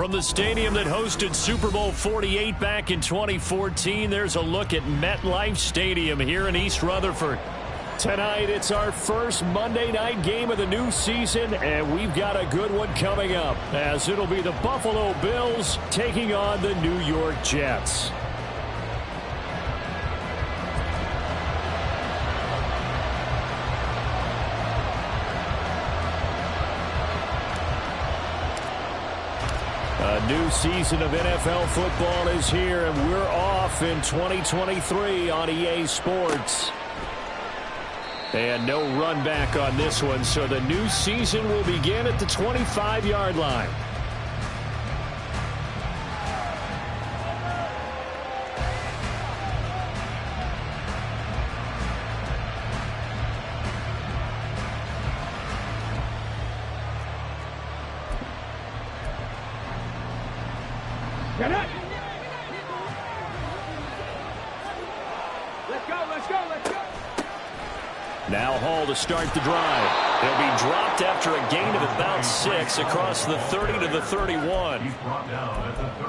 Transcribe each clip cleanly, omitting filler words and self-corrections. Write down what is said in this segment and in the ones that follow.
From the stadium that hosted Super Bowl 48 back in 2014, there's a look at MetLife Stadium here in East Rutherford. Tonight, it's our first Monday night game of the new season, and we've got a good one coming up, as it'll be the Buffalo Bills taking on the New York Jets. A new season of NFL football is here, and we're off in 2023 on EA Sports. And no run back on this one, so the new season will begin at the 25-yard line. Get it! Let's go, let's go, let's go! Now Hall to start the drive. He'll be dropped after a gain of about 6 across the 30 to the 31.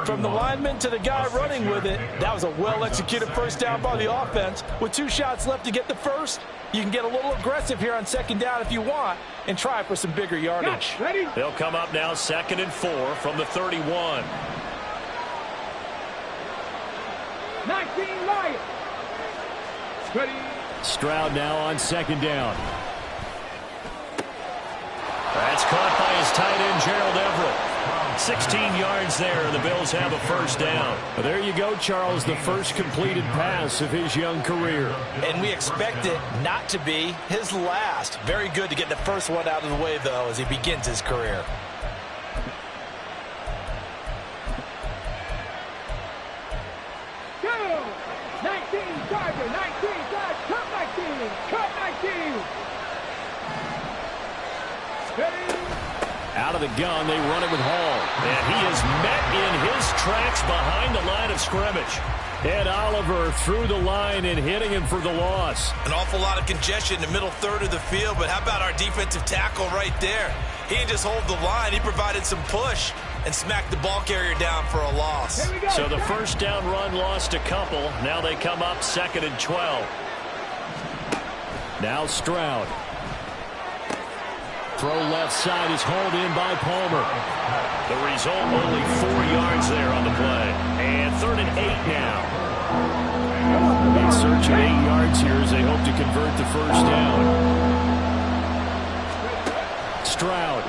From the lineman to the guy running with it, that was a well-executed first down by the offense. With 2 shots left to get the first, you can get a little aggressive here on second down if you want and try for some bigger yardage. They'll come up now 2nd and 4 from the 31. 19 Lions. Ready. Stroud now on 2nd down. That's caught by his tight end, Gerald Everett. 16 yards there, and the Bills have a first down. Well, there you go, Charles, the first completed pass of his young career. And we expect it not to be his last. Very good to get the first one out of the way, though, as he begins his career. Go! 19 Charger, 19 Charger, cut 19, cut 19. Ready? Out of the gun, they run it with Hall. And he is met in his tracks behind the line of scrimmage. Ed Oliver through the line and hitting him for the loss. An awful lot of congestion in the middle third of the field, but how about our defensive tackle right there? He didn't just hold the line, he provided some push and smacked the ball carrier down for a loss. So the first down run lost a couple. Now they come up 2nd and 12. Now Stroud. Throw left side is hauled in by Palmer. The result, only 4 yards there on the play. And 3rd and 8 now. In search of 8 yards here as they hope to convert the first down. Stroud.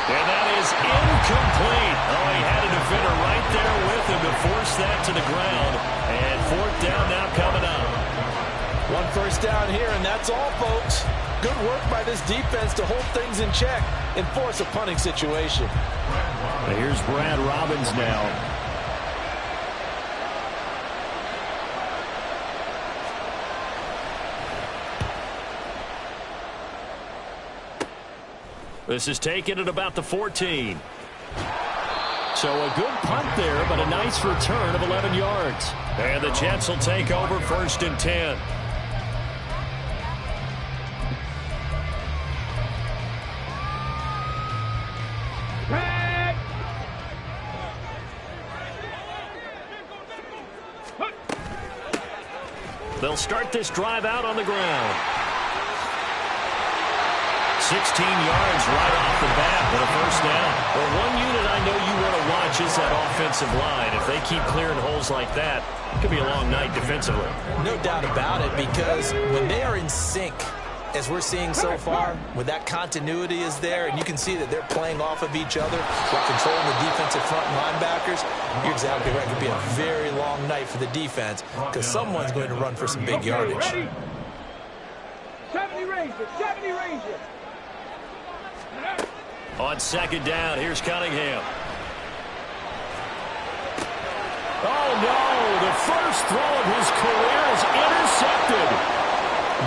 And that is incomplete. Oh, he had a defender right there with him to force that to the ground. And 4th down now coming up. 1 first down here, and that's all, folks. Good work by this defense to hold things in check and force a punting situation. Now here's Brad Robbins now. This is taken at about the 14. So a good punt there, but a nice return of 11 yards. And the Jets will take over 1st and 10. They'll start this drive out on the ground. 16 yards right off the bat for the first down. Well, one unit I know you want to watch is that offensive line. If they keep clearing holes like that, it could be a long night defensively. No doubt about it, because when they are in sync, as we're seeing so far, when that continuity is there, and you can see that they're playing off of each other while controlling the defensive front linebackers, you're exactly right. It could be a very long night for the defense because someone's going to run for some big yardage. 70 Rangers, 70 Rangers. On 2nd down, here's Cunningham. Oh, no! The first throw of his career is intercepted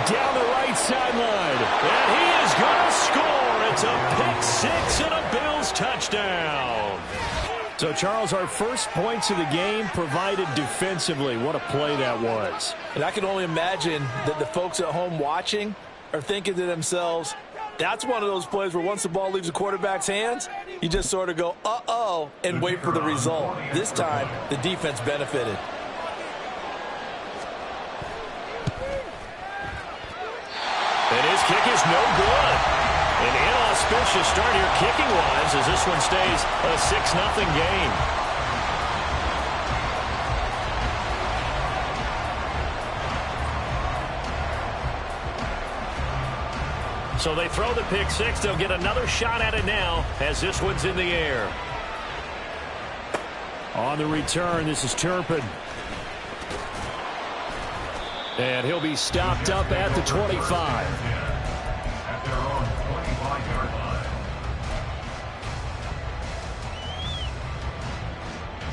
down the right sideline. And he is going to score. It's a pick 6 and a Bills touchdown. So, Charles, our first points of the game provided defensively. What a play that was. And I can only imagine that the folks at home watching are thinking to themselves, That's one of those plays where once the ball leaves the quarterback's hands, you just sort of go, uh-oh, and wait for the result. This time, the defense benefited. And his kick is no good. An inauspicious start here kicking-wise as this one stays a 6-0 game. So they throw the pick six. They'll get another shot at it now as this one's in the air. On the return, this is Turpin. And he'll be stopped up at the 25. At their own 25-yard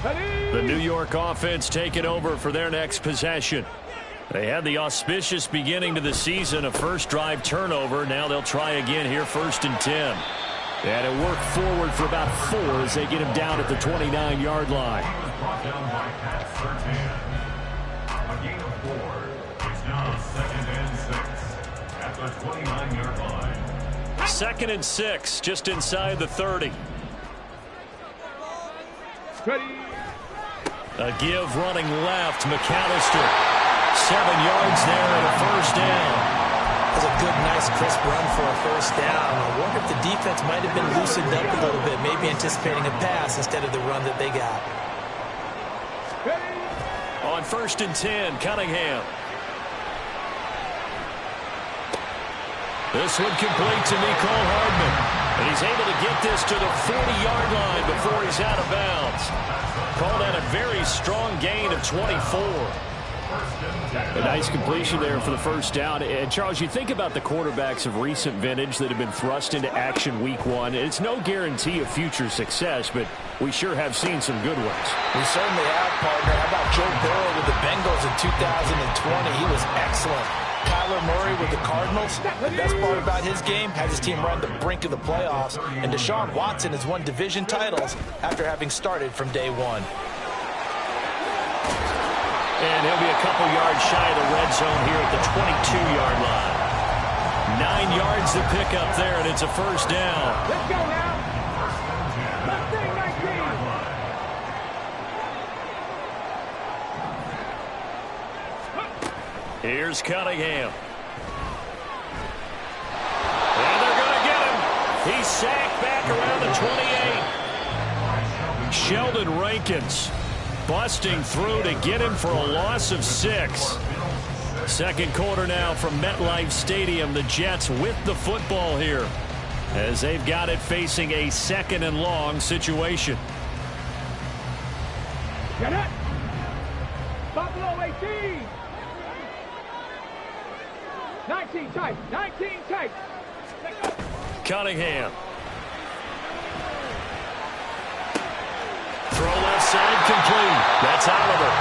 line. The New York offense taking over for their next possession. They had the auspicious beginning to the season, a first drive turnover. Now they'll try again here, 1st and 10. And it worked forward for about 4 as they get him down at the 29-yard line. Brought down by Pat Surtain. A gain of 4. It's now 2nd and 6 at the 29-yard line. 2nd and 6, just inside the 30. A give running left, McAllister. 7 yards there and a first down. That was a good, nice, crisp run for a first down. I wonder if the defense might have been loosened up a little bit, maybe anticipating a pass instead of the run that they got. On 1st and 10, Cunningham. This one complete to Nicole Hardman. And he's able to get this to the 40-yard line before he's out of bounds. Called out a very strong gain of 24. A nice completion there for the first down. And, Charles, you think about the quarterbacks of recent vintage that have been thrust into action week 1. It's no guarantee of future success, but we sure have seen some good ones. We certainly have, partner. How about Joe Burrow with the Bengals in 2020? He was excellent. Kyler Murray with the Cardinals. The best part about his game has his team right on the brink of the playoffs. And Deshaun Watson has won division titles after having started from day 1. And he'll be a couple yards shy of the red zone here at the 22-yard line. 9 yards to pick up there, and it's a first down. Let's go now. 19. Here's Cunningham. And they're going to get him. He's sacked back around the 28. Sheldon Rankins busting through to get him for a loss of 6. Second quarter now from MetLife Stadium. The Jets with the football here as they've got it facing a 2nd and long situation. Get it. Buffalo 18. 19 tight. 19 tight. Cunningham. Throw left side complete. That's Oliver.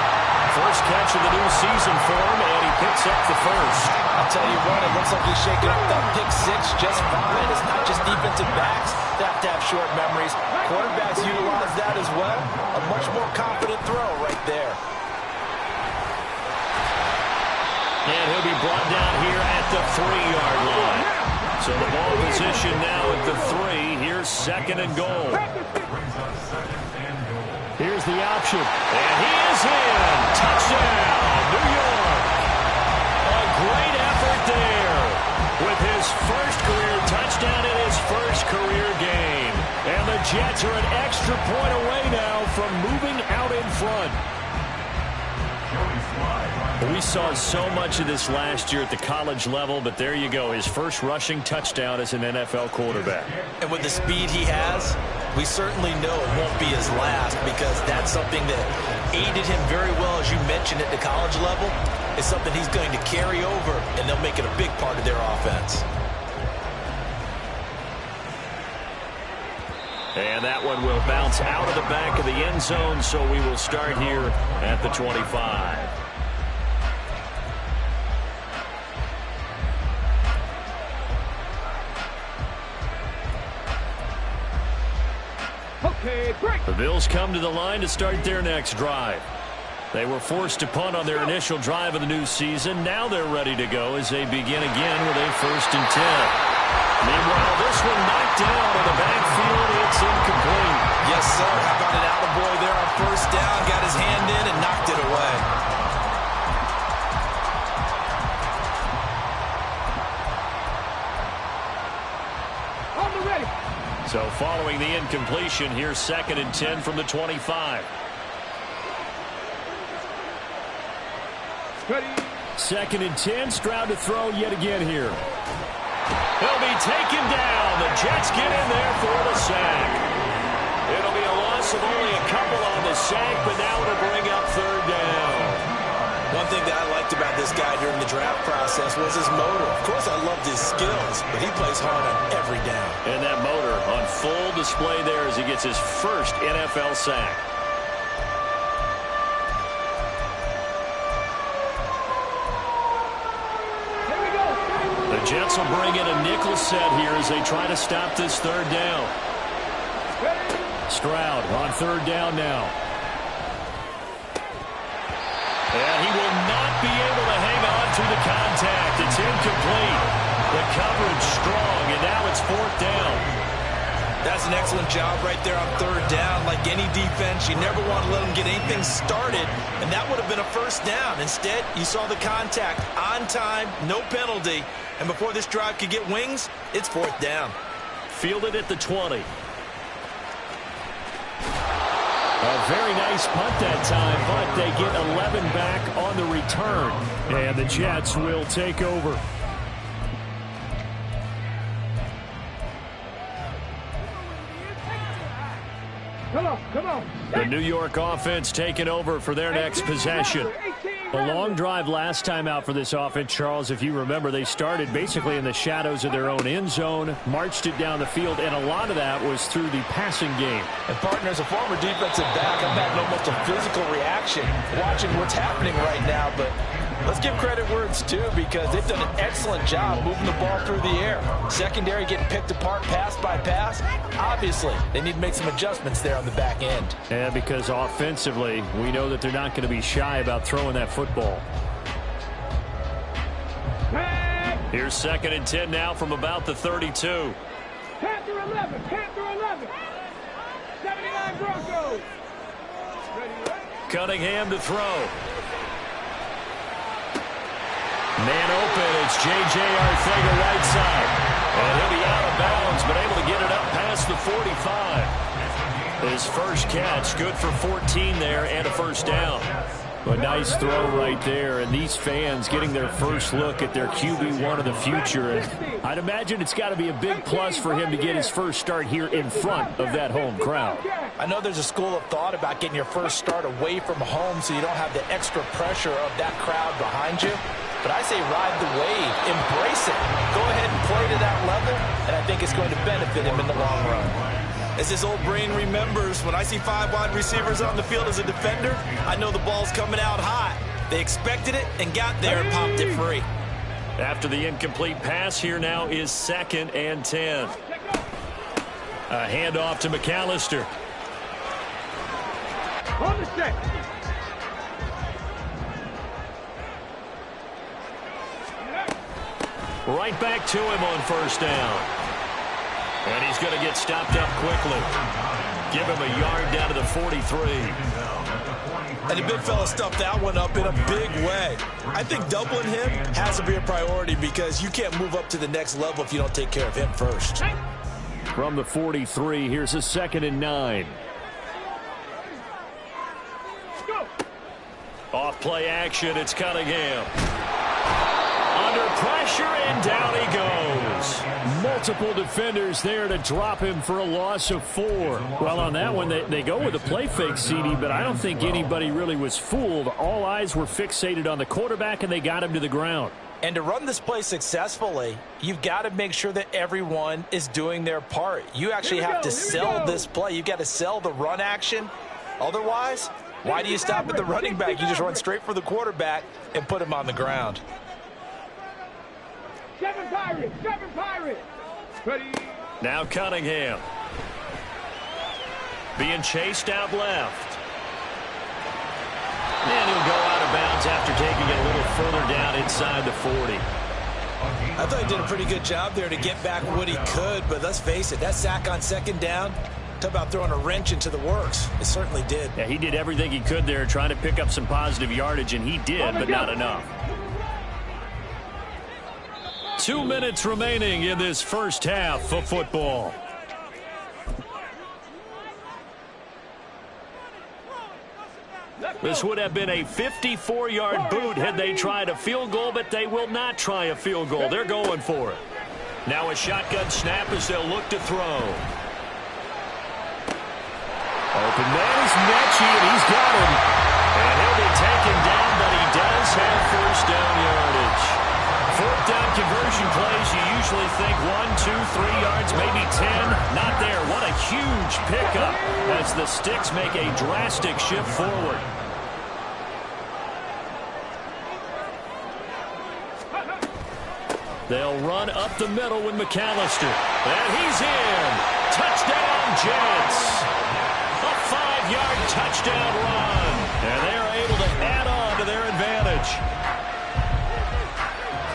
First catch of the new season for him, and he picks up the first. I'll tell you what, it looks like he's shaking up that pick 6 just fine. It's not just defensive backs that have to have short memories. Quarterbacks utilize that as well. A much more confident throw right there. And he'll be brought down here at the 3-yard line. So the ball position now at the 3. Here's 2nd and goal. Here's the option. And he is in. Touchdown, New York. A great effort there with his first career touchdown in his first career game. And the Jets are an extra point away now from moving out in front. We saw so much of this last year at the college level, but there you go. His first rushing touchdown as an NFL quarterback. And with the speed he has, we certainly know it won't be his last, because that's something that aided him very well, as you mentioned, at the college level. It's something he's going to carry over, and they'll make it a big part of their offense. And that one will bounce out of the back of the end zone, so we will start here at the 25. Okay, break. The Bills come to the line to start their next drive. They were forced to punt on their initial drive of the new season. Now they're ready to go as they begin again with a 1st and 10. Meanwhile, this one knocked down in the backfield. It's incomplete. Yes, sir. How about an attaboy there on first down? Got his hand in and knocked it away. On the ready. So following the incompletion, here's 2nd and 10 from the 25. Ready. 2nd and 10. Stroud to throw yet again here. He'll be taken down. The Jets get in there for the sack. It'll be a loss of only a couple on the sack, but now it'll bring up 3rd down. One thing that I liked about this guy during the draft process was his motor. Of course, I loved his skills, but he plays hard on every down. And that motor on full display there as he gets his first NFL sack. The Jets will bring in a nickel set here as they try to stop this 3rd down. Stroud on 3rd down now. And he will not be able to hang on to the contact. It's incomplete. The coverage strong, and now it's 4th down. That's an excellent job right there on 3rd down. Like any defense, you never want to let them get anything started, and that would have been a 1st down. Instead, you saw the contact on time, no penalty, and before this drive could get wings, it's 4th down. Fielded at the 20. A very nice punt that time, but they get 11 back on the return, and the Jets will take over. Come on. The New York offense taking over for their next possession. A long drive last time out for this offense, Charles. If you remember, they started basically in the shadows of their own end zone, marched it down the field, and a lot of that was through the passing game. And, partner, as a former defensive back, I'm having almost a physical reaction watching what's happening right now, but let's give credit where it's due because they've done an excellent job moving the ball through the air. Secondary getting picked apart pass by pass. Obviously, they need to make some adjustments there on the back end. And because offensively, we know that they're not going to be shy about throwing that football. Here's 2nd and 10 now from about the 32. Panther 11. 79 Broncos. Cunningham to throw. Man open, it's J.J. Arthega right side. And he'll be out of bounds, but able to get it up past the 45. His first catch, good for 14 there and a 1st down. A nice throw right there, and these fans getting their first look at their QB1 of the future. And I'd imagine it's got to be a big plus for him to get his first start here in front of that home crowd. I know there's a school of thought about getting your first start away from home so you don't have the extra pressure of that crowd behind you. But I say ride the wave, embrace it. Go ahead and play to that level, and I think it's going to benefit him in the long run. As his old brain remembers, when I see 5 wide receivers on the field as a defender, I know the ball's coming out hot. They expected it and got there and popped it free. After the incomplete pass, here now is 2nd and 10. A handoff to McAllister. On the set. Right back to him on 1st down. And he's going to get stopped up quickly. Give him a yard down to the 43. And the big fella stuffed that one up in a big way. I think doubling him has to be a priority because you can't move up to the next level if you don't take care of him first. From the 43, here's a 2nd and 9. Off play action, it's Cunningham. Under pressure, and down he goes. Multiple defenders there to drop him for a loss of 4. Well, on that one, they go with a play fake, CD, but I don't think anybody really was fooled. All eyes were fixated on the quarterback, and they got him to the ground. And to run this play successfully, you've got to make sure that everyone is doing their part. You actually have to sell this play. You've got to sell the run action. Otherwise, why do you stop at the running back? You just run straight for the quarterback and put him on the ground. 7 Pirates. Ready. Now Cunningham. Being chased out left. And he'll go out of bounds after taking it a little further down inside the 40. I thought he did a pretty good job there to get back what he could, but let's face it, that sack on second down, talk about throwing a wrench into the works. It certainly did. Yeah, he did everything he could there trying to pick up some positive yardage, and he did, but not enough. 2 minutes remaining in this first half of football. This would have been a 54-yard boot had they tried a field goal, but they will not try a field goal. They're going for it. Now a shotgun snap as they'll look to throw. Open man is Mechie, and he's got him. And he'll be taken down, but he does have first down yardage. Fourth down conversion plays, you usually think 1, 2, 3 yards, maybe 10. Not there. What a huge pickup as the Sticks make a drastic shift forward. They'll run up the middle with McAllister. And he's in. Touchdown, Jets. A 5-yard touchdown run. And they're able to add on to their advantage.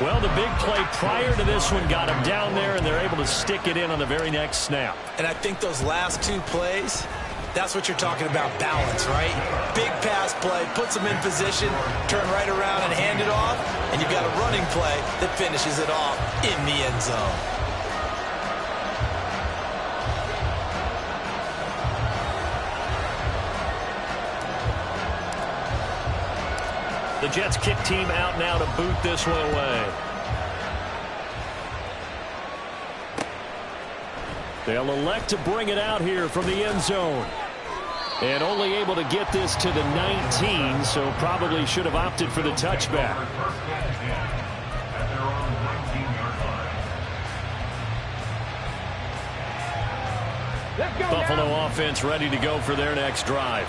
Well, the big play prior to this one got them down there, and they're able to stick it in on the very next snap. And I think those last 2 plays, that's what you're talking about, balance, right? Big pass play, puts them in position, turn right around and hand it off, and you've got a running play that finishes it off in the end zone. The Jets kick team out now to boot this one away. They'll elect to bring it out here from the end zone. And only able to get this to the 19, so probably should have opted for the touchback. Buffalo offense ready to go for their next drive.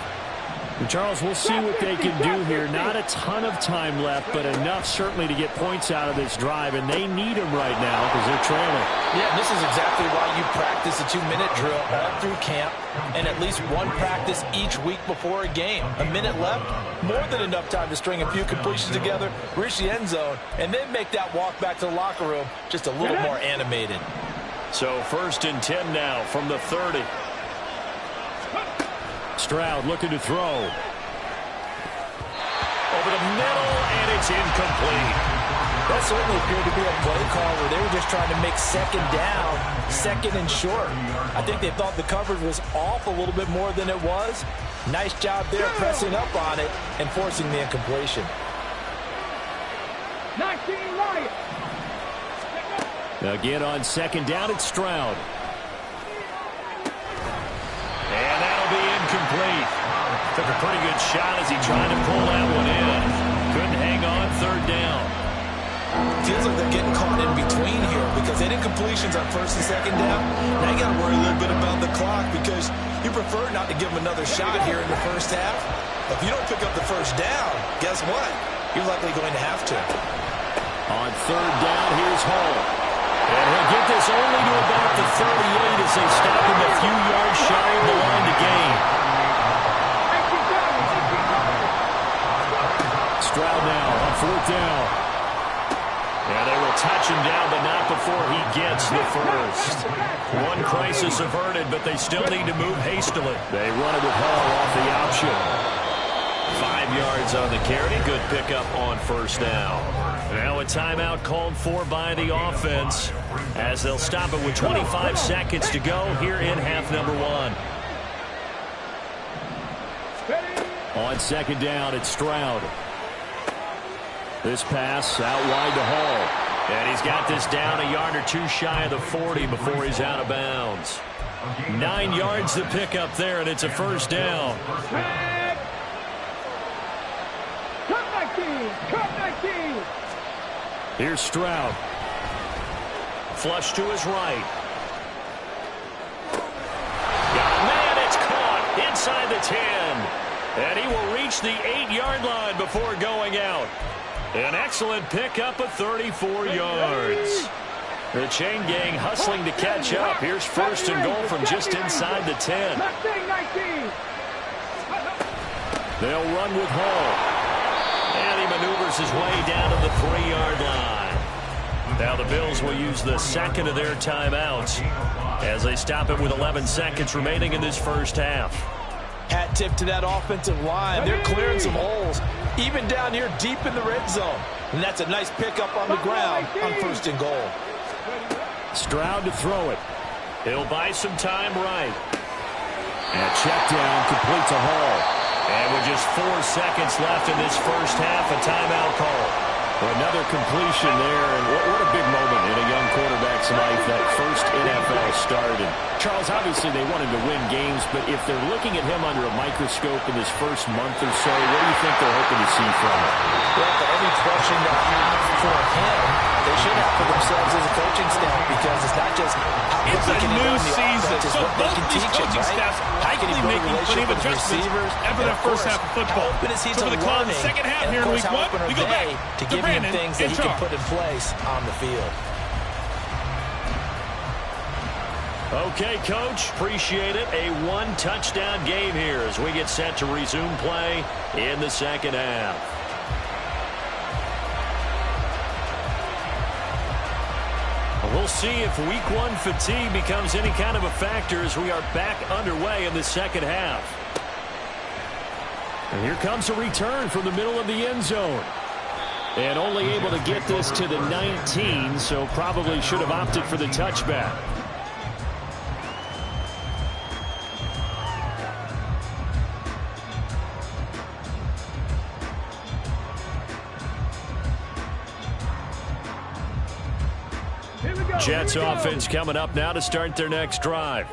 And Charles, we'll see what they can do here. Not a ton of time left, but enough certainly to get points out of this drive, and they need them right now because they're trailing. Yeah, this is exactly why you practice a 2-minute drill all through camp and at least one practice each week before a game. A minute left, more than enough time to string a few completions together, reach the end zone, and then make that walk back to the locker room just a little more animated. So 1st and 10 now from the 30. Stroud looking to throw. Over the middle, and it's incomplete. That certainly appeared to be a play call where they were just trying to make second down, second and short. I think they thought the coverage was off a little bit more than it was. Nice job there pressing up on it and forcing the incompletion. 19 Lions. Again on second down, it's Stroud. And that'll be incomplete. Took a pretty good shot as he tried to pull that one in. Couldn't hang on 3rd down. Feels like they're getting caught in between here because they did completions on 1st and 2nd down. Now you got to worry a little bit about the clock because you prefer not to give them another shot here in the first half. If you don't pick up the first down, guess what? You're likely going to have to. On 3rd down, here's Hall. And he'll get this only to about the 38 as they stop him a few yards shy of the line to gain. Stroud now on 4th down. And they will touch him down, but not before he gets the first. One crisis averted, but they still need to move hastily. They run it with Hall off the option. 5 yards on the carry. Good pickup on 1st down. Now a timeout called for by the offense as they'll stop it with 25 seconds to go here in half number 1. On 2nd down, it's Stroud. This pass out wide to Hall. And he's got this down a yard or 2 shy of the 40 before he's out of bounds. 9 yards to pick up there, and it's a 1st down. Cut 19. Here's Stroud. Flush to his right. Got a man, it's caught inside the 10. And he will reach the 8-yard line before going out. An excellent pickup of 34 yards. The chain gang hustling to catch up. Here's 1st and goal from just inside the 10. They'll run with Hall. And he maneuvers his way down to the 3-yard line. Now the Bills will use the second of their timeouts as they stop it with 11 seconds remaining in this first half. Hat tip to that offensive line. They're clearing some holes, even down here deep in the red zone. And that's a nice pickup on the ground on 1st and goal. Stroud to throw it. He'll buy some time right. And check down completes a Hall. And with just 4 seconds left in this first half, a timeout call. Another completion there, and what a big moment in a young quarterback's life, that first NFL start. And Charles, obviously they wanted to win games, but if they're looking at him under a microscope in this first month or so, what do you think they're hoping to see from him? Well, for every question that for him, they should have for themselves as a coaching staff, because it's not just how quickly can he run the offense, it's what they can teach him, right? How can he build a relationship with the receivers? After that first half of football. How open is he to the learning? Second half and here of in course, week how one, open are we go back they to give him things that he can put in place on the field? Okay, Coach, appreciate it. A one-touchdown game here as we get set to resume play in the second half. We'll see if week one fatigue becomes any kind of a factor as we are back underway in the second half. And here comes a return from the middle of the end zone. And only able to get this to the 19, so probably should have opted for the touchback. Jets offense coming up now to start their next drive.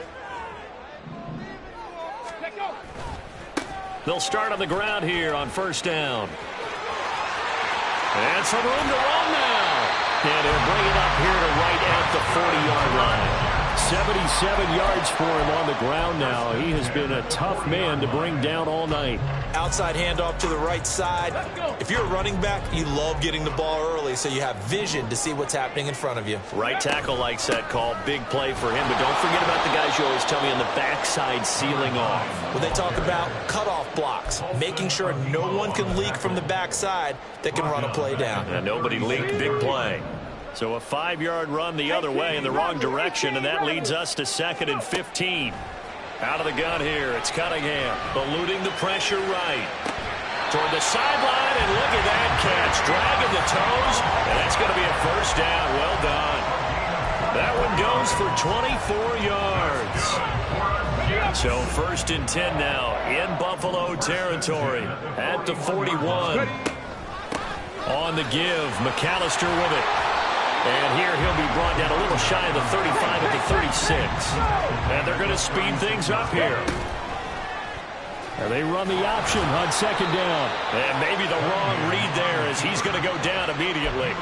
They'll start on the ground here on first down. And some room to run now. And he'll bring it up here to right at the 40-yard line. 77 yards for him on the ground now. He has been a tough man to bring down all night. Outside handoff to the right side. If you're a running back, you love getting the ball early so you have vision to see what's happening in front of you. Right tackle likes that call. Big play for him. But don't forget about the guys you always tell me on the backside sealing off. When they talk about cutoff blocks, making sure no one can leak from the backside that can run a play down. And nobody leaked. Big play. So a 5-yard run the other way in the wrong direction, and that leads us to 2nd and 15. Out of the gun here, it's Cunningham, eluding the pressure right. Toward the sideline, and look at that catch. Dragging the toes, and that's going to be a first down. Well done. That one goes for 24 yards. So 1st and 10 now in Buffalo territory at the 41. On the give, McAllister with it. And here he'll be brought down a little shy of the 35 at the 36. And they're going to speed things up here. And they run the option on 2nd down. And maybe the wrong read there as he's going to go down immediately.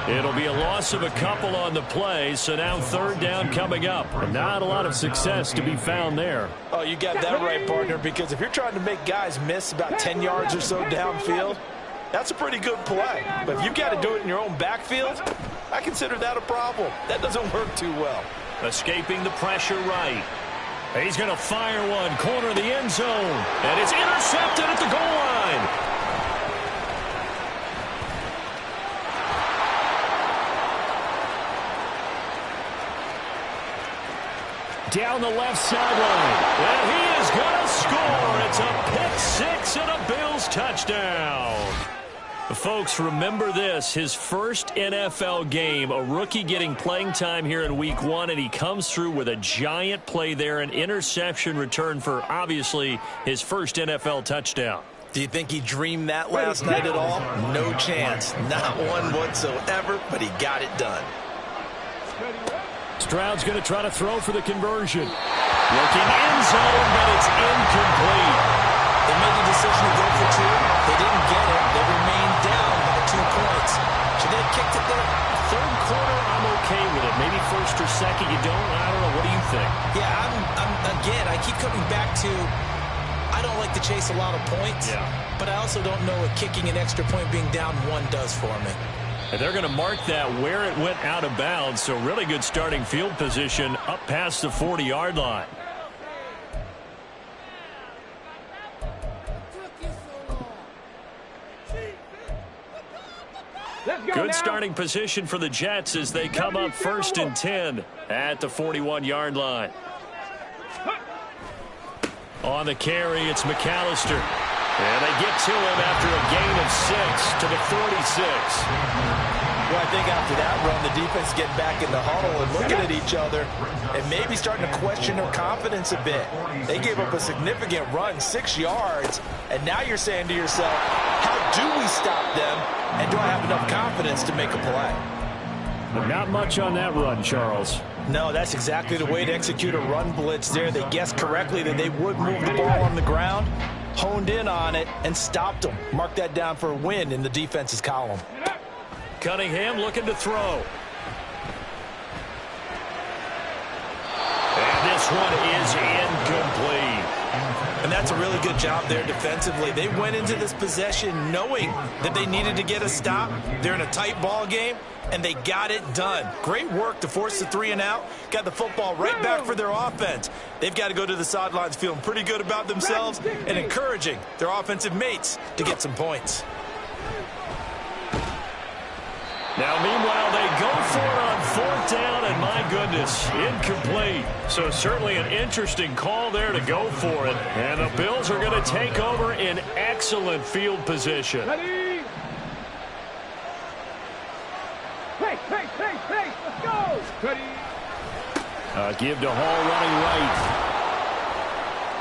It'll be a loss of a couple on the play, so now 3rd down coming up. And not a lot of success to be found there. Oh, you got that right, partner, because if you're trying to make guys miss about 10 yards or so downfield, that's a pretty good play. But if you've got to do it in your own backfield, I consider that a problem. That doesn't work too well. Escaping the pressure right. He's going to fire one, corner of the end zone. And it's intercepted at the goal line. Down the left sideline. And he is going to score. It's a pick 6 and a Bills touchdown. Folks, remember this, his first NFL game, a rookie getting playing time here in week 1, and he comes through with a giant play there, an interception return for, obviously, his first NFL touchdown. Do you think he dreamed that last night at all? No chance. Not one whatsoever, but he got it done. Stroud's going to try to throw for the conversion. Looking end zone, but it's incomplete. They made the decision to go for 2. They didn't get it. They remained down by 2 points. Should they have kicked it there? 3rd quarter, I'm okay with it. Maybe 1st or 2nd, you don't. I don't know. What do you think? Yeah, again, I keep coming back to I don't like to chase a lot of points, but I also don't know what kicking an extra point being down 1 does for me. And they're going to mark that where it went out of bounds, so really good starting field position up past the 40-yard line. Good starting position for the Jets as they come up 1st and 10 at the 41-yard line. On the carry, it's McAllister. And they get to him after a gain of 6 to the 46. Well, I think after that run, the defense getting back in the huddle and looking at each other and maybe starting to question their confidence a bit. They gave up a significant run, 6 yards, and now you're saying to yourself, how do we stop them, and do I have enough confidence to make a play? But not much on that run, Charles. No, that's exactly the way to execute a run blitz there. They guessed correctly that they would move the ball on the ground, honed in on it, and stopped them. Mark that down for a win in the defense's column. Cunningham looking to throw. And this one is incomplete. And that's a really good job there defensively. They went into this possession knowing that they needed to get a stop. They're in a tight ball game, and they got it done. Great work to force the 3 and out. Got the football right back for their offense. They've got to go to the sidelines feeling pretty good about themselves and encouraging their offensive mates to get some points. Now, meanwhile, they go for it on 4th down, and my goodness, incomplete. So certainly an interesting call there to go for it. And the Bills are going to take over in excellent field position. Ready? Pace, let's go! Ready? Give to Hall running right.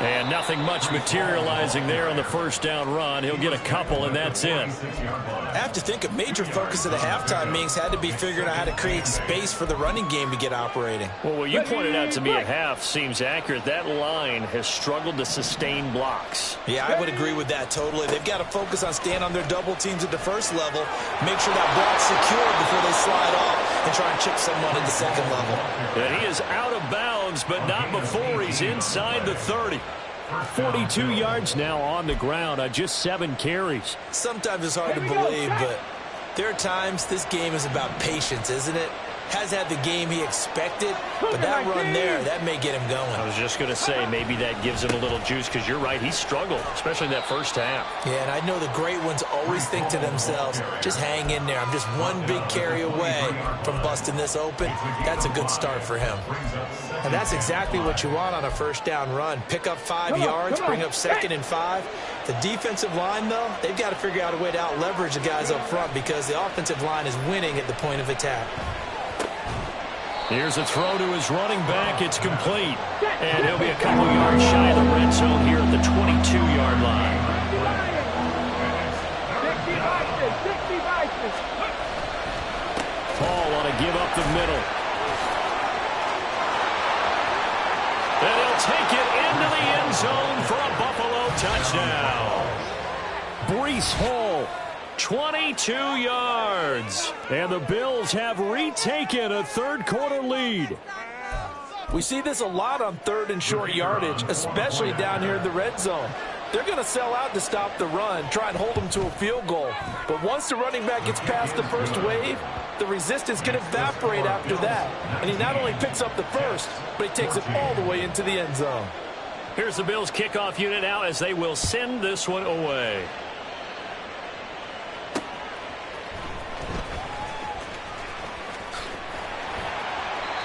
And nothing much materializing there on the 1st down run. He'll get a couple, and that's it. I have to think a major focus of the halftime meetings had to be figuring out how to create space for the running game to get operating. Well, what you pointed out to me at half seems accurate. That line has struggled to sustain blocks. Yeah, I would agree with that totally. They've got to focus on staying on their double teams at the first level, make sure that block's secured before they slide off and try and chip someone at the second level. And he is out of bounds, but not before he's inside the 30. 42 yards now on the ground on just 7 carries. Sometimes it's hard to believe, but there are times this game is about patience, isn't it? Has had the game he expected, but that run there, that may get him going. I was just going to say, maybe that gives him a little juice, because you're right, he struggled, especially in that first half. Yeah, and I know the great ones always think to themselves, just hang in there. I'm just one big carry away from busting this open. That's a good start for him. And that's exactly what you want on a 1st down run. Pick up 5 yards, bring up 2nd and 5. The defensive line, though, they've got to figure out a way to out-leverage the guys up front because the offensive line is winning at the point of attack. Here's a throw to his running back. It's complete. And he'll be a couple yards shy of the red zone here at the 22-yard line. 60 Paul want to give up the middle. And he'll take it into the end zone for a Buffalo touchdown. Breece Hall, 22 yards. And the Bills have retaken a 3rd-quarter lead. We see this a lot on 3rd and short yardage, especially down here in the red zone. They're going to sell out to stop the run, try and hold them to a field goal. But once the running back gets past the first wave, the resistance can evaporate after that. And he not only picks up the first, but he takes it all the way into the end zone. Here's the Bills kickoff unit now as they will send this one away.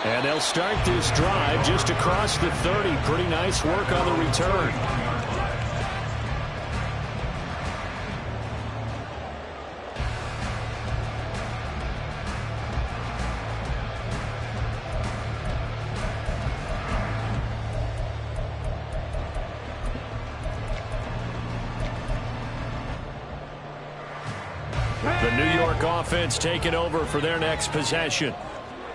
And they'll start this drive just across the 30. Pretty nice work on the return. The New York offense taking over for their next possession.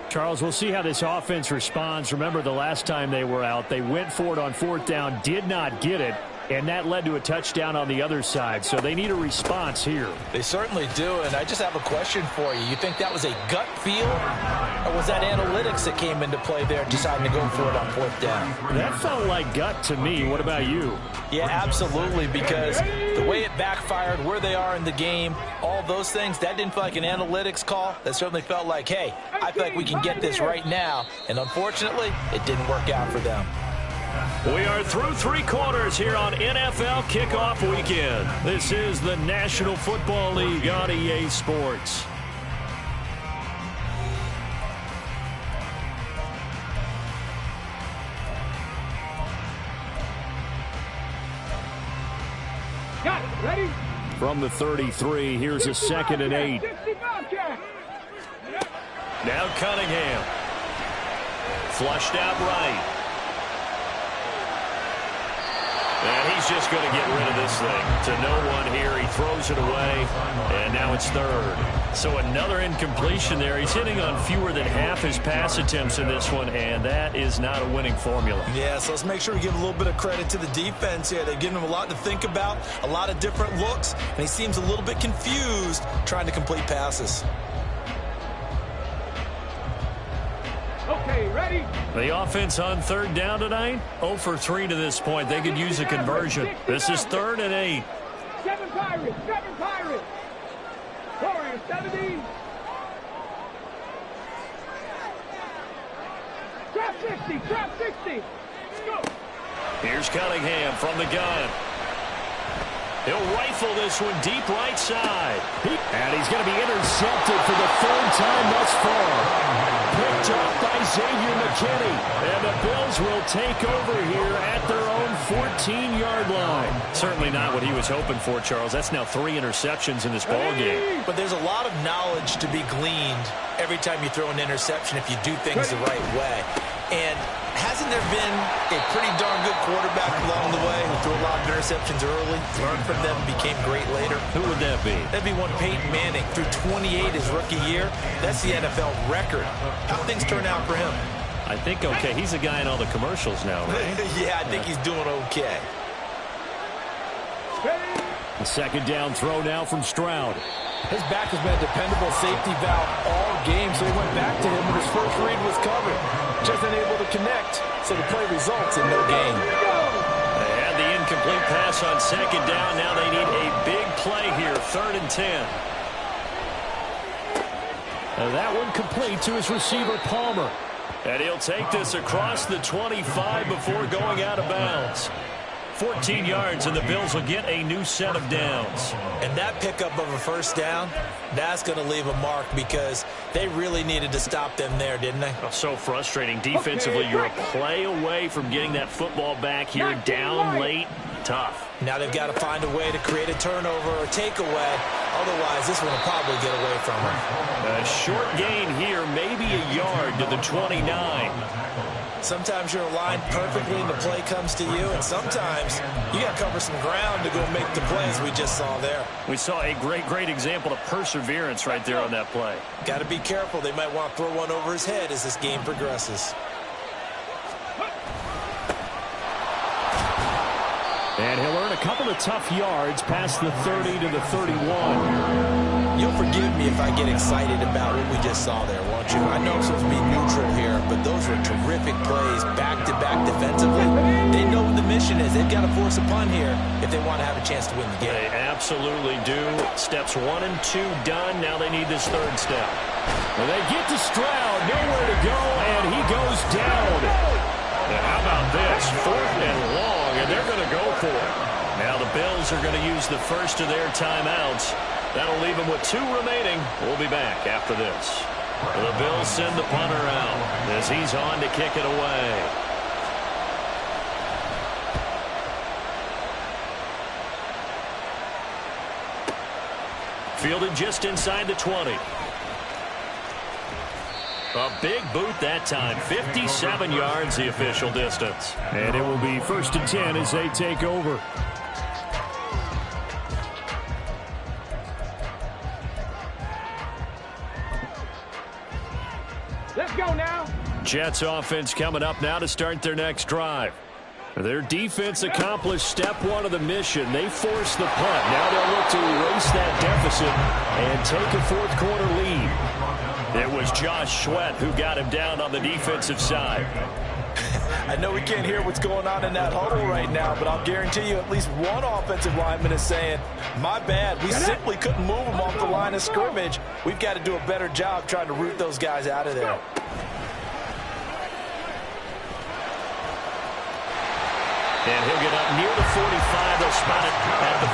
Charles, we'll see how this offense responds. Remember, the last time they were out, they went for it on 4th down, did not get it, and that led to a touchdown on the other side. So they need a response here. They certainly do, and I just have a question for you. You think that was a gut feel, or was that analytics that came into play there deciding to go for it on 4th down? That felt like gut to me. What about you? Yeah, absolutely, because the way it backfired, where they are in the game, all those things, that didn't feel like an analytics call. That certainly felt like, hey, I feel like we can get this right now. And unfortunately, it didn't work out for them. We are through 3 quarters here on NFL Kickoff Weekend. This is the National Football League on EA Sports. Got it. Ready? From the 33, here's a 2nd and 8. 60 Bobcat. Now Cunningham. Flushed out right. And he's just going to get rid of this thing. To no one here. He throws it away. And now it's 3rd. So another incompletion there. He's hitting on fewer than half his pass attempts in this one. And that is not a winning formula. Yeah, so let's make sure we give a little bit of credit to the defense here. They've given him a lot to think about, a lot of different looks. And he seems a little bit confused trying to complete passes. Okay, ready? The offense on 3rd down tonight, 0 for 3 to this point. They could use a conversion. This is 3rd and 8. 7 Pirates, 7 Pirates. Warriors, 70. Drop 60, drop 60. Go. Here's Cunningham from the gun. He'll rifle this one deep right side. And he's going to be intercepted for the 3rd time thus far. Picked up by Xavier McKinney. And the Bills will take over here at their own 14-yard line. Certainly not what he was hoping for, Charles. That's now 3 interceptions in this ball game. But there's a lot of knowledge to be gleaned every time you throw an interception if you do things the right way. And hasn't there been a pretty darn good quarterback along the way who threw a lot of interceptions early, learned from them, and became great later? Who would that be? That'd be one Peyton Manning. Threw 28 his rookie year. That's the NFL record. How things turn out for him? I think okay. He's a guy in all the commercials now, right? Yeah, I think he's doing okay. The 2nd down throw now from Stroud. His back has been a dependable safety valve all game, so he went back to him when his first read was covered. Just unable to connect, so the play results in no gain. They had the incomplete pass on 2nd down. Now they need a big play here, 3rd and 10. And that one complete to his receiver, Palmer. And he'll take this across the 25 before going out of bounds. 14 yards, and the Bills will get a new set of downs. And that pickup of a 1st down, that's going to leave a mark because they really needed to stop them there, didn't they? Oh, so frustrating. Defensively, you're a play away from getting that football back here, down late. Tough. Now they've got to find a way to create a turnover or takeaway. Otherwise, this one will probably get away from them. A short gain here, maybe a yard to the 29. Sometimes you're aligned perfectly and the play comes to you, and sometimes you got to cover some ground to go make the plays we just saw there. We saw a great example of perseverance right there on that play. Got to be careful. They might want to throw one over his head as this game progresses. And he'll earn a couple of tough yards past the 30 to the 31. You'll forgive me if I get excited about what we just saw there, won't you? I know I'm supposed to be neutral here, but those were terrific plays back-to-back defensively. They know what the mission is. They've got to force a punt here if they want to have a chance to win the game. They absolutely do. Steps 1 and 2 done. Now they need this 3rd step. Well, they get to Stroud. Nowhere to go, and he goes down. And how about this? 4th and long, and they're going to go for it. Now the Bills are going to use the first of their timeouts. That'll leave them with 2 remaining. We'll be back after this. The Bills send the punter out as he's on to kick it away. Fielded just inside the 20. A big boot that time. 57 yards the official distance. And it will be 1st and 10 as they take over. Let's go now. Jets offense coming up now to start their next drive. Their defense accomplished step 1 of the mission. They forced the punt. Now they'll look to erase that deficit and take a 4th quarter lead. It was Josh Sweat who got him down on the defensive side. I know we can't hear what's going on in that huddle right now, but I'll guarantee you at least one offensive lineman is saying, my bad, we simply couldn't move them off the line of scrimmage. We've got to do a better job trying to root those guys out of there. And he'll get up near the 45. They'll spot it at the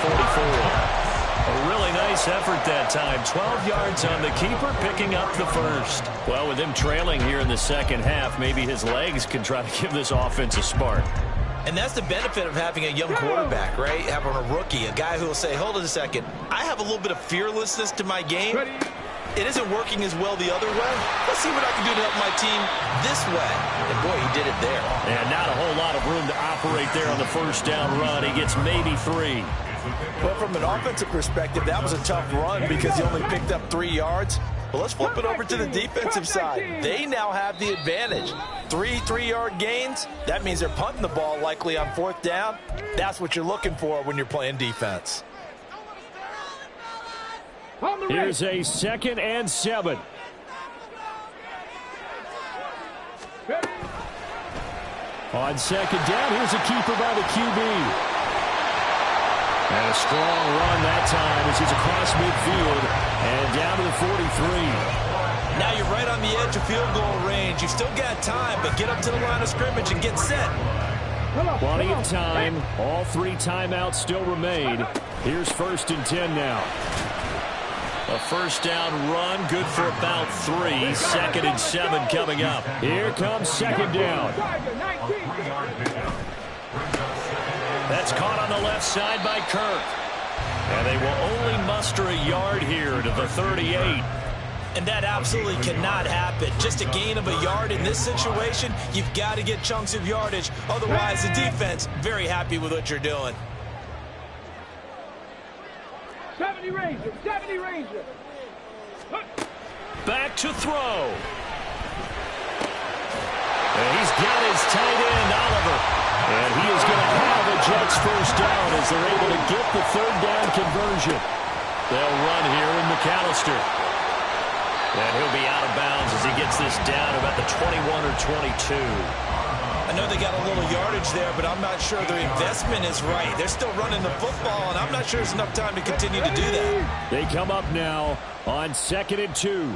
44. A really nice effort that time. 12 yards on the keeper, picking up the first. Well, with him trailing here in the second half, maybe his legs can try to give this offense a spark. And that's the benefit of having a young quarterback, right? Having a rookie, a guy who will say, hold on a second, I have a little bit of fearlessness to my game. It isn't working as well the other way. Let's see what I can do to help my team this way. And, boy, he did it there. And not a whole lot of room to operate there on the first down run. He gets maybe 3. But from an offensive perspective, that was a tough run because he only picked up 3 yards. But let's flip it over to the defensive side. They now have the advantage. 3 3-yard gains, that means they're punting the ball likely on 4th down. That's what you're looking for when you're playing defense. Here's a 2nd and 7. On 2nd down, here's a keeper by the QB. And a strong run that time as he's across midfield and down to the 43. Now you're right on the edge of field goal range. You've still got time, but get up to the line of scrimmage and get set. Plenty of time. All 3 timeouts still remain. Here's 1st and 10 now. A first down run, good for about 3. 2nd and 7 coming up. Here comes 2nd down. That's caught on the left side by Kirk. And they will only muster a yard here to the 38. And that absolutely cannot happen. Just a gain of a yard in this situation, you've got to get chunks of yardage. Otherwise, the defense, very happy with what you're doing. 70 Ranger, 70 Ranger. Back to throw. And he's got his tight end, Oliver. And he is going to have a Jets first down as they're able to get the 3rd down conversion. They'll run here in McAllister. And he'll be out of bounds as he gets this down about the 21 or 22. I know they got a little yardage there, but I'm not sure their investment is right. They're still running the football, and I'm not sure there's enough time to continue to do that. They come up now on 2nd and 2.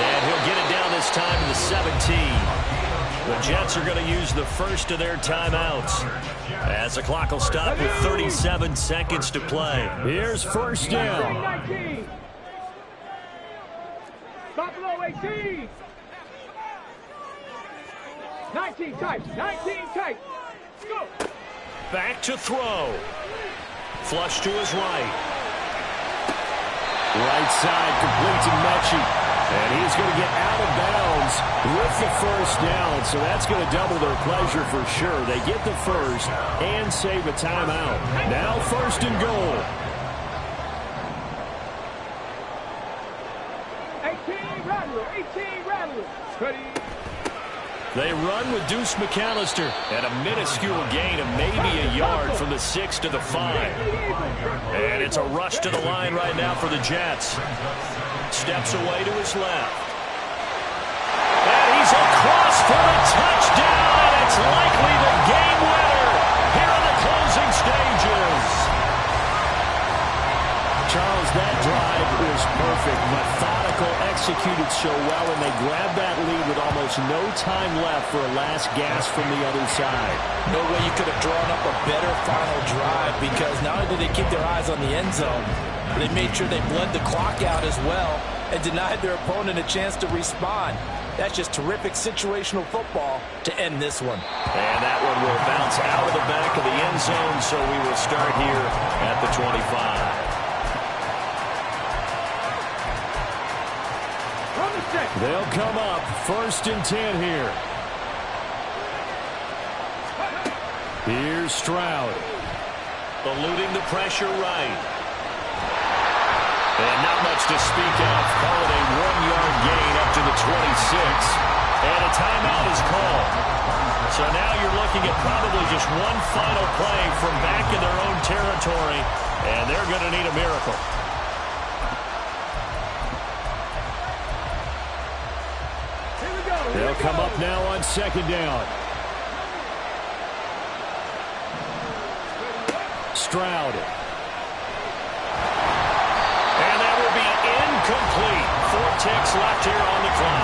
And he'll get it down this time to the 17. The Jets are going to use the first of their timeouts as the clock will stop with 37 seconds to play. Here's 1st down. 19. Buffalo 18. 19 tight. 19 tight. Go. Back to throw. Flush to his right. Right side complete to Mechie. And he's going to get out of bounds with the first down. So that's going to double their pleasure for sure. They get the first and save a timeout. Now 1st and goal. 18 Rattler. 18 Rattler. Ready. They run with Deuce McAllister at a minuscule gain of maybe a yard from the 6 to the 5. And it's a rush to the line right now for the Jets. Steps away to his left. And he's across for a touchdown, and it's likely the game winner here in the closing stages. Charles, that drive was perfect. Methodical, executed so well, and they grabbed that lead with almost no time left for a last gasp from the other side. No way you could have drawn up a better final drive, because not only did they keep their eyes on the end zone, they made sure they bled the clock out as well and denied their opponent a chance to respond. That's just terrific situational football to end this one. And that one will bounce out of the back of the end zone, so we will start here at the 25. They'll come up 1st and 10 here. Here's Stroud. Eluding the pressure right. And not much to speak of. Call it a 1-yard gain up to the 26. And a timeout is called. So now you're looking at probably just one final play from back in their own territory. And they're going to need a miracle. They'll come up now on 2nd down. Stroud. And that will be incomplete. 4 ticks left here on the clock.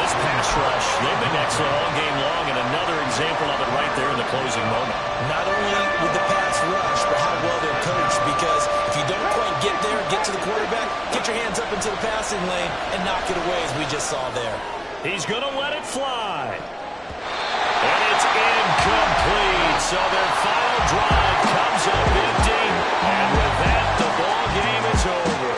this pass rush. They've been excellent all game long, and another example of it right there in the closing moment. Not only with the pass rush, but how well they're coached, because if you don't quite get there, get to the quarterback, get your hands up into the passing lane and knock it away, as we just saw there. He's going to let it fly. And it's incomplete. So their final drive comes up empty. And with that, the ball game is over.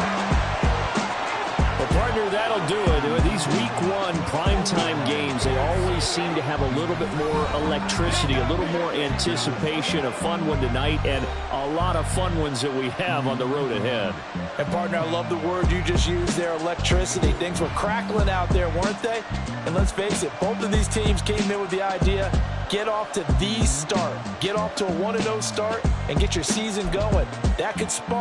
Well, partner, that'll do it. These Week 1 primetime games, they always seem to have a little bit more electricity, a little more anticipation. A fun one tonight, and a lot of fun ones that we have on the road ahead. And, partner, I love the word you just used there, electricity. Things were crackling out there, weren't they? And let's face it, both of these teams came in with the idea, get off to the start. Get off to a 1-0 start and get your season going. That could spark